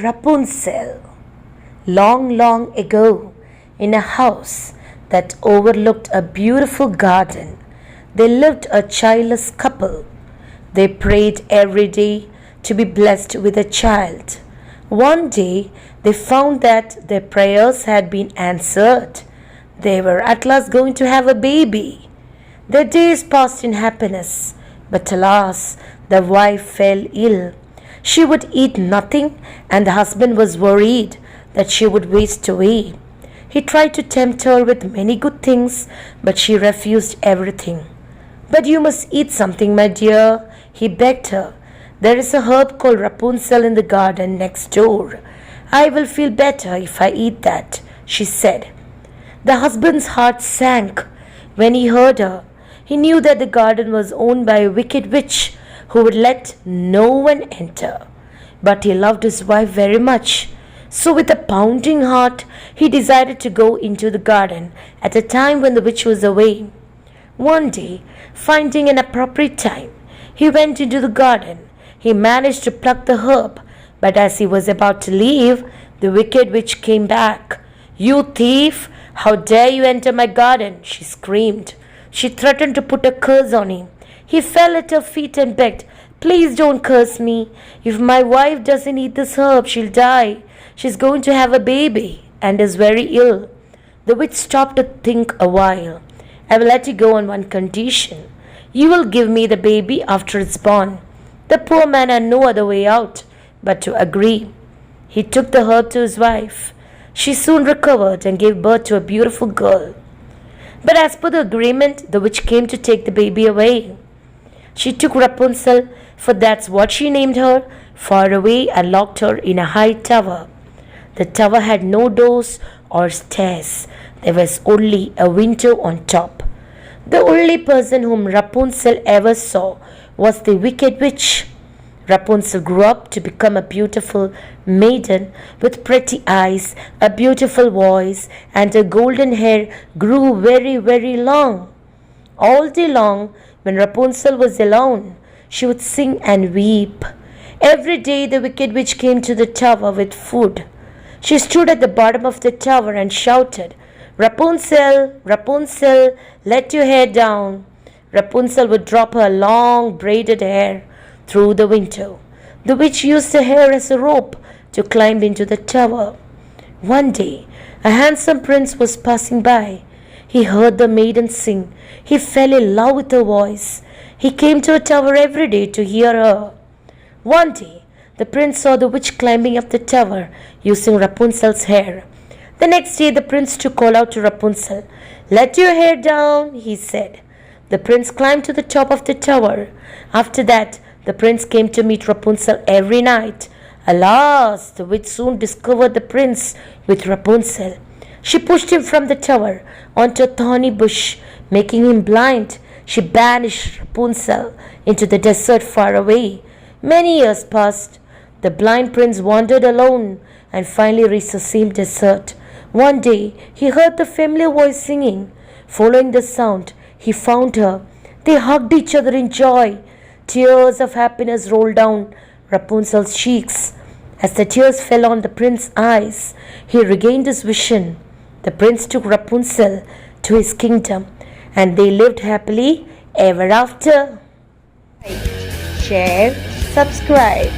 Rapunzel. Long, long ago, in a house that overlooked a beautiful garden, there lived a childless couple. They prayed every day to be blessed with a child. One day, they found that their prayers had been answered. They were at last going to have a baby. Their days passed in happiness, but alas, the wife fell ill. She would eat nothing, and the husband was worried that she would waste away. He tried to tempt her with many good things, but she refused everything. "But you must eat something, my dear," he begged her. "There is a herb called Rapunzel in the garden next door. I will feel better if I eat that," she said. The husband's heart sank when he heard her. He knew that the garden was owned by a wicked witch who would let no one enter. But he loved his wife very much. So with a pounding heart, he decided to go into the garden at a time when the witch was away. One day, finding an appropriate time, he went into the garden. He managed to pluck the herb, but as he was about to leave, the wicked witch came back. "You thief! How dare you enter my garden?" she screamed. She threatened to put a curse on him. He fell at her feet and begged, "Please don't curse me. If my wife doesn't eat this herb, she'll die. She's going to have a baby and is very ill." The witch stopped to think a while. "I will let you go on one condition. You will give me the baby after it's born." The poor man had no other way out but to agree. He took the herb to his wife. She soon recovered and gave birth to a beautiful girl. But as per the agreement, the witch came to take the baby away. She took Rapunzel, for that's what she named her, far away and locked her in a high tower. The tower had no doors or stairs. There was only a window on top. The only person whom Rapunzel ever saw was the wicked witch. Rapunzel grew up to become a beautiful maiden with pretty eyes, a beautiful voice, and her golden hair grew very, very long. All day long, when Rapunzel was alone, she would sing and weep. Every day the wicked witch came to the tower with food. She stood at the bottom of the tower and shouted, "Rapunzel, Rapunzel, let your hair down." Rapunzel would drop her long braided hair through the window. The witch used the hair as a rope to climb into the tower. One day, a handsome prince was passing by. He heard the maiden sing. He fell in love with her voice. He came to her tower every day to hear her. One day, the prince saw the witch climbing up the tower using Rapunzel's hair. The next day, the prince to call out to Rapunzel. "Let your hair down," he said. The prince climbed to the top of the tower. After that, the prince came to meet Rapunzel every night. Alas, the witch soon discovered the prince with Rapunzel. She pushed him from the tower onto a thorny bush, making him blind. She banished Rapunzel into the desert far away. Many years passed. The blind prince wandered alone and finally reached the same desert. One day, he heard the familiar voice singing. Following the sound, he found her. They hugged each other in joy. Tears of happiness rolled down Rapunzel's cheeks. As the tears fell on the prince's eyes, he regained his vision. The prince took Rapunzel to his kingdom, and they lived happily ever after. Like, share, subscribe.